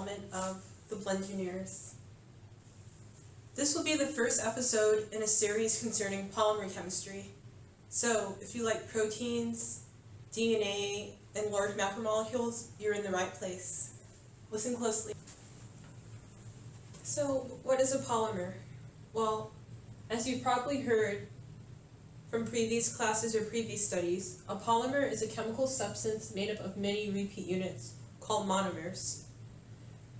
installment of the Blengineers. This will be the first episode in a series concerning polymer chemistry. So, if you like proteins, DNA, and large macromolecules, you're in the right place. Listen closely. So, what is a polymer? Well, as you've probably heard from previous classes or previous studies, a polymer is a chemical substance made up of many repeat units called monomers.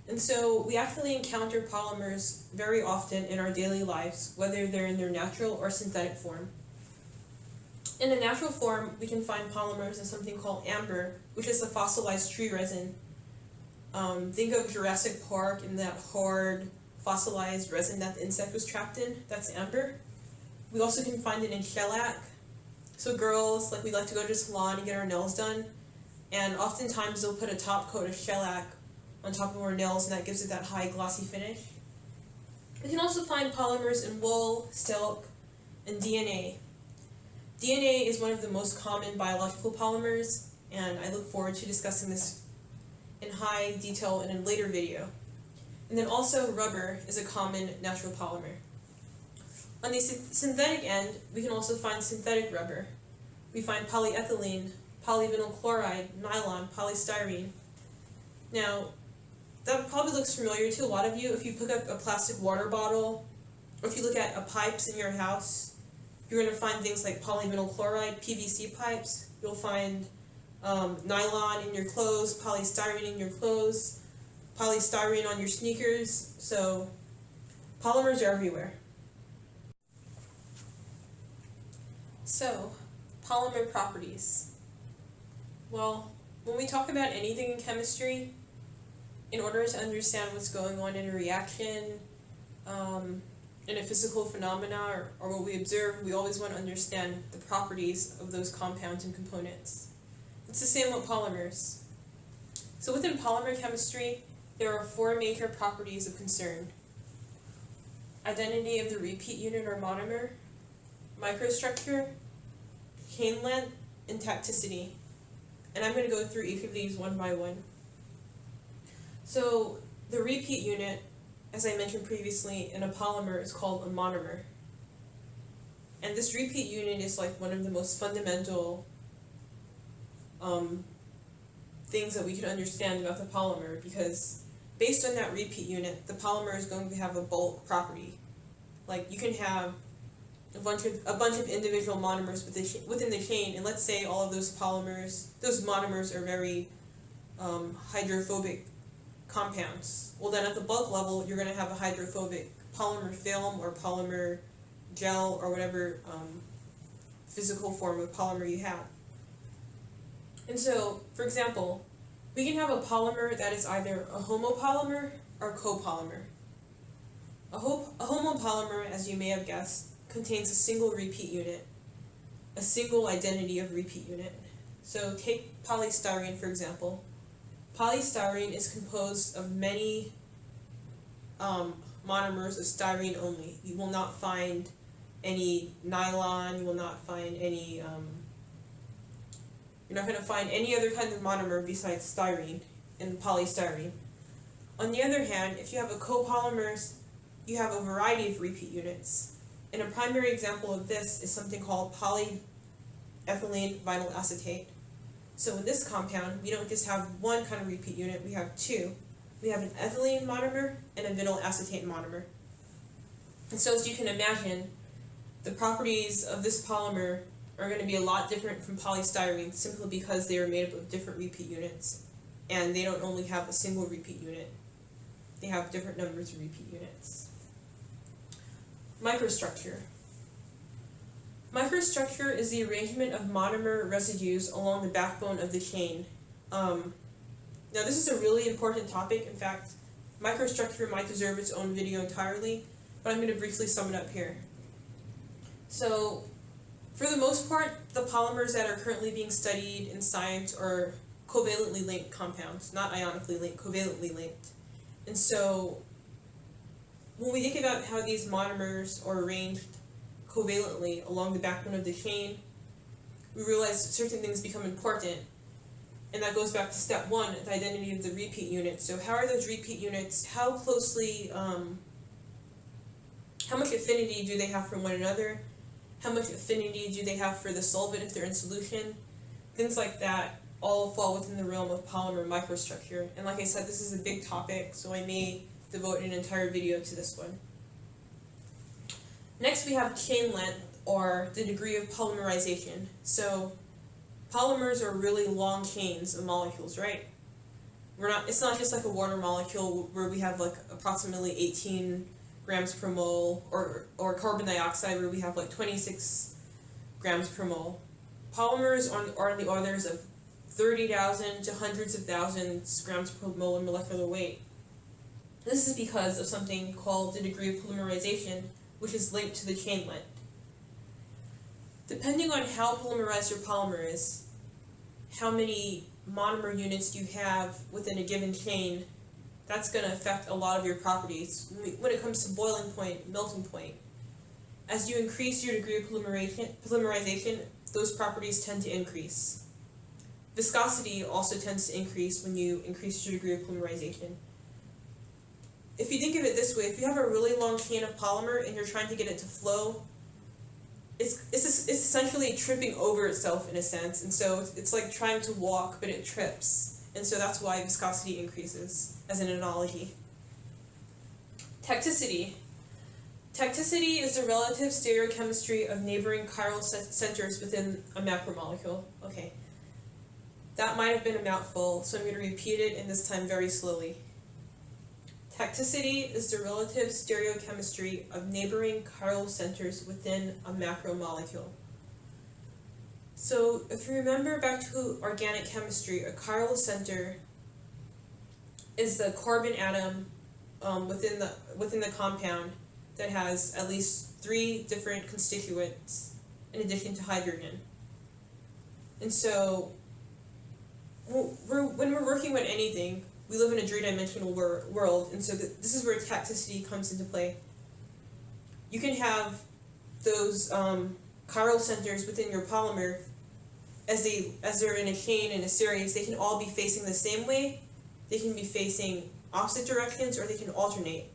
And so we actually encounter polymers very often in our daily lives, whether they're in their natural or synthetic form. In the natural form, we can find polymers in something called amber, which is a fossilized tree resin. Think of Jurassic Park and that hard fossilized resin that the insect was trapped in. That's amber. We also can find it in shellac. So girls, we like to go to the salon and get our nails done, and oftentimes they'll put a top coat of shellac on top of our nails, and that gives it that high glossy finish. We can also find polymers in wool, silk, and DNA. DNA is one of the most common biological polymers, and I look forward to discussing this in high detail in a later video. And then also rubber is a common natural polymer. On the synthetic end, we can also find synthetic rubber. We find polyethylene, polyvinyl chloride, nylon, polystyrene. Now, that probably looks familiar to a lot of you if you pick up a plastic water bottle, or if you look at pipes in your house. You're going to find things like polyvinyl chloride, PVC pipes. You'll find nylon in your clothes, polystyrene in your clothes, polystyrene on your sneakers. So polymers are everywhere. So, polymer properties. Well, when we talk about anything in chemistry, in order to understand what's going on in a reaction, in a physical phenomena, or what we observe, we always want to understand the properties of those compounds and components. It's the same with polymers. So within polymer chemistry, there are four major properties of concern: identity of the repeat unit or monomer, microstructure, chain length, and tacticity. And I'm going to go through each of these one by one. So the repeat unit, as I mentioned previously, in a polymer is called a monomer. And this repeat unit is one of the most fundamental things that we can understand about the polymer, because based on that repeat unit, the polymer is going to have a bulk property. You can have a bunch of individual monomers within the chain, and let's say all of those monomers are very hydrophobic compounds. Well, then at the bulk level, you're going to have a hydrophobic polymer film or polymer gel or whatever physical form of polymer you have. And so, for example, we can have a polymer that is either a homopolymer or a copolymer. A homopolymer, as you may have guessed, contains a single repeat unit, a single identity of repeat unit. So take polystyrene, for example. Polystyrene is composed of many monomers of styrene only. You will not find any nylon, you will not find any, you're not going to find any other kind of monomer besides styrene in polystyrene. On the other hand, if you have a copolymer, you have a variety of repeat units. And a primary example of this is something called polyethylene vinyl acetate. So in this compound, we don't just have one kind of repeat unit, we have two. We have an ethylene monomer and a vinyl acetate monomer. And so as you can imagine, the properties of this polymer are going to be a lot different from polystyrene, simply because they are made up of different repeat units. And they don't only have a single repeat unit. They have different numbers of repeat units. Microstructure. Microstructure is the arrangement of monomer residues along the backbone of the chain. Now this is a really important topic. In fact, microstructure might deserve its own video entirely, but I'm going to briefly sum it up here. So, for the most part, the polymers that are currently being studied in science are covalently linked compounds, not ionically linked, covalently linked. And so, when we think about how these monomers are arranged covalently along the backbone of the chain, we realize certain things become important. And that goes back to step one, the identity of the repeat unit. So how are those repeat units, how closely, how much affinity do they have for one another? How much affinity do they have for the solvent if they're in solution? Things like that all fall within the realm of polymer microstructure. And like I said, this is a big topic, so I may devote an entire video to this one. Next we have chain length, or the degree of polymerization. So polymers are really long chains of molecules, right? It's not just like a water molecule where we have like approximately 18 grams per mole, or carbon dioxide where we have like 26 grams per mole. Polymers are in the orders of 30,000 to hundreds of thousands grams per mole in molecular weight. This is because of something called the degree of polymerization, which is linked to the chain length. Depending on how polymerized your polymer is, how many monomer units you have within a given chain, that's going to affect a lot of your properties when it comes to boiling point, melting point. As you increase your degree of polymerization, those properties tend to increase. Viscosity also tends to increase when you increase your degree of polymerization. If you think of it this way, if you have a really long chain of polymer and you're trying to get it to flow, it's essentially tripping over itself in a sense, and so it's like trying to walk, but it trips. And so that's why viscosity increases, as an analogy. Tacticity. Tacticity is the relative stereochemistry of neighboring chiral centers within a macromolecule. Okay. That might have been a mouthful, so I'm going to repeat it, and this time very slowly. Tacticity is the relative stereochemistry of neighboring chiral centers within a macromolecule. So if you remember back to organic chemistry, a chiral center is the carbon atom within the compound that has at least 3 different constituents in addition to hydrogen. And so when we're working with anything, we live in a 3-dimensional world, and so this is where tacticity comes into play. You can have those chiral centers within your polymer, as they're in a chain, in a series, they can all be facing the same way, they can be facing opposite directions, or they can alternate.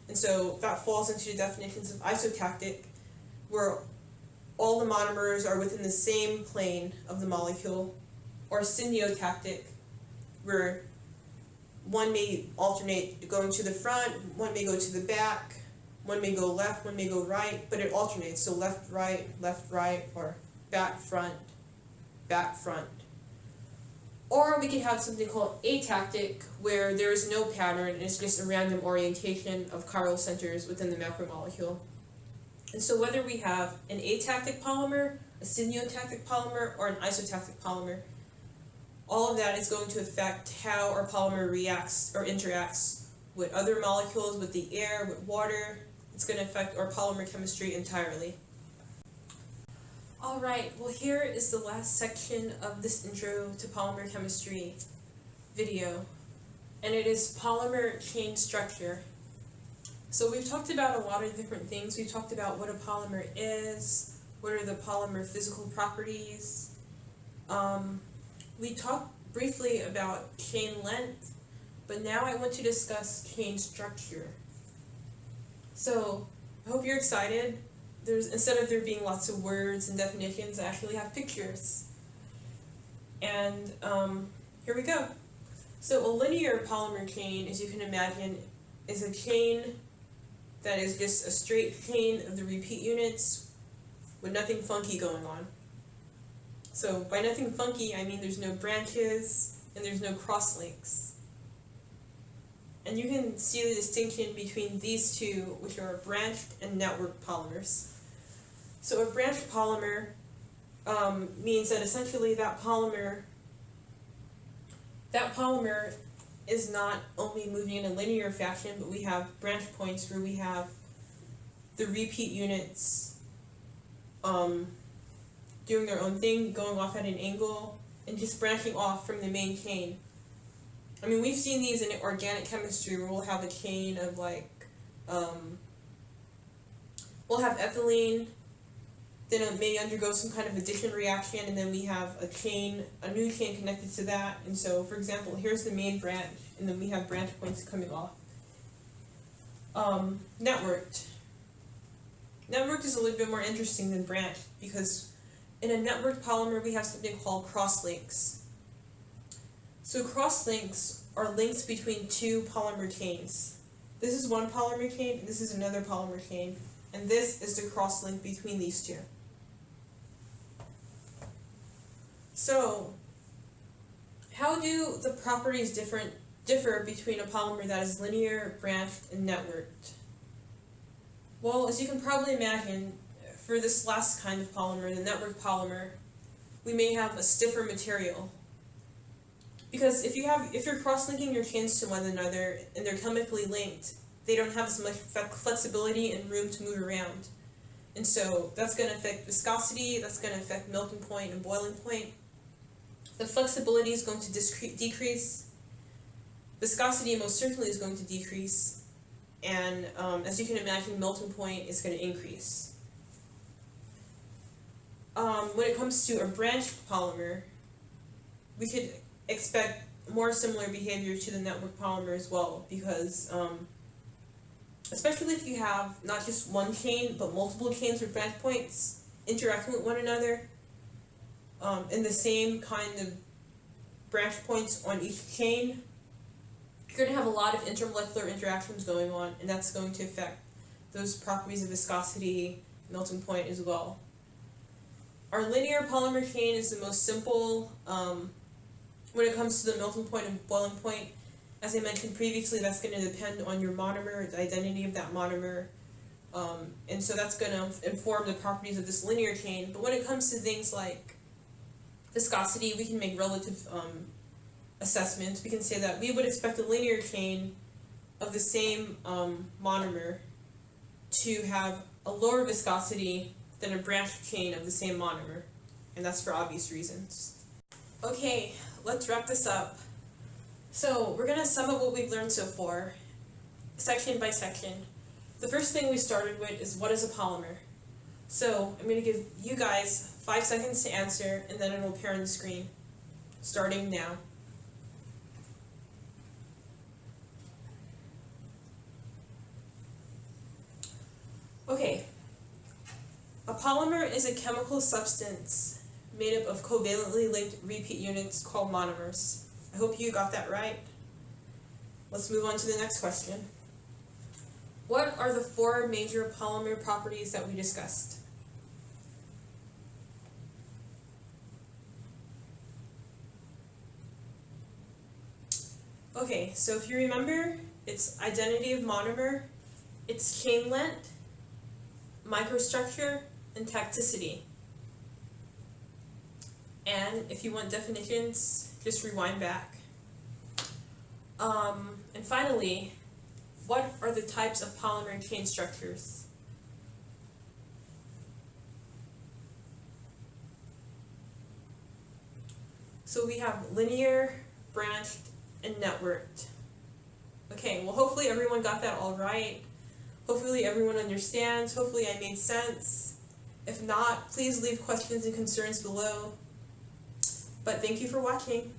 And so that falls into the definitions of isotactic, where all the monomers are within the same plane of the molecule, or syneotactic, where one may alternate going to the front, one may go to the back, one may go left, one may go right, but it alternates, so left, right, or back, front, back, front. Or we can have something called atactic, where there is no pattern, and it's just a random orientation of chiral centers within the macromolecule. And so whether we have an atactic polymer, a syneotactic polymer, or an isotactic polymer, all of that is going to affect how our polymer reacts or interacts with other molecules, with the air, with water. It's going to affect our polymer chemistry entirely. Alright, well here is the last section of this intro to polymer chemistry video, and it is polymer chain structure. So we've talked about a lot of different things. We've talked about what a polymer is, what are the polymer physical properties. We talked briefly about chain length, but now I want to discuss chain structure. So I hope you're excited. Instead of there being lots of words and definitions, I actually have pictures. And here we go. So a linear polymer chain, as you can imagine, is a chain that is just a straight chain of the repeat units with nothing funky going on. So by nothing funky, I mean there's no branches and there's no crosslinks. And you can see the distinction between these two, which are branched and networked polymers. So a branched polymer means that essentially that polymer is not only moving in a linear fashion, but we have branch points where we have the repeat units doing their own thing, going off at an angle, and just branching off from the main chain. I mean, we've seen these in organic chemistry where we'll have a chain of like, we'll have ethylene, then it may undergo some kind of addition reaction, and then we have a new chain connected to that. And so, for example, here's the main branch, and then we have branch points coming off. Networked. Networked is a little bit more interesting than branched, because in a networked polymer we have something called crosslinks. So crosslinks are links between two polymer chains. This is one polymer chain, and this is another polymer chain, and this is the crosslink between these two. So, how do the properties differ between a polymer that is linear, branched, and networked? Well, as you can probably imagine, for this last kind of polymer, the network polymer, we may have a stiffer material. Because if you're cross-linking your chains to one another and they're chemically linked, they don't have as much flexibility and room to move around. And so that's going to affect viscosity, that's going to affect melting point and boiling point. The flexibility is going to decrease. Viscosity most certainly is going to decrease. And as you can imagine, melting point is going to increase. When it comes to a branched polymer, we could expect more similar behavior to the network polymer as well, because especially if you have not just one chain but multiple chains with branch points interacting with one another, and the same kind of branch points on each chain, you're going to have a lot of intermolecular interactions going on, and that's going to affect those properties of viscosity, melting point as well. Our linear polymer chain is the most simple when it comes to the melting point and boiling point. As I mentioned previously, that's going to depend on your monomer, the identity of that monomer, and so that's going to inform the properties of this linear chain. But when it comes to things like viscosity, we can make relative assessments. We can say that we would expect a linear chain of the same monomer to have a lower viscosity than a branched chain of the same monomer, and that's for obvious reasons. Okay, let's wrap this up. So we're going to sum up what we've learned so far, section by section. The first thing we started with is, what is a polymer? So I'm going to give you guys 5 seconds to answer, and then it will appear on the screen, starting now. Okay, a polymer is a chemical substance made up of covalently linked repeat units called monomers. I hope you got that right. Let's move on to the next question. What are the 4 major polymer properties that we discussed? Okay, so if you remember, it's identity of monomer, it's chain length, microstructure, and tacticity. And if you want definitions, just rewind back. And finally, what are the types of polymer chain structures? So we have linear, branched, and networked. Okay, well hopefully everyone got that all right. Hopefully everyone understands. Hopefully I made sense. If not, please leave questions and concerns below. But thank you for watching.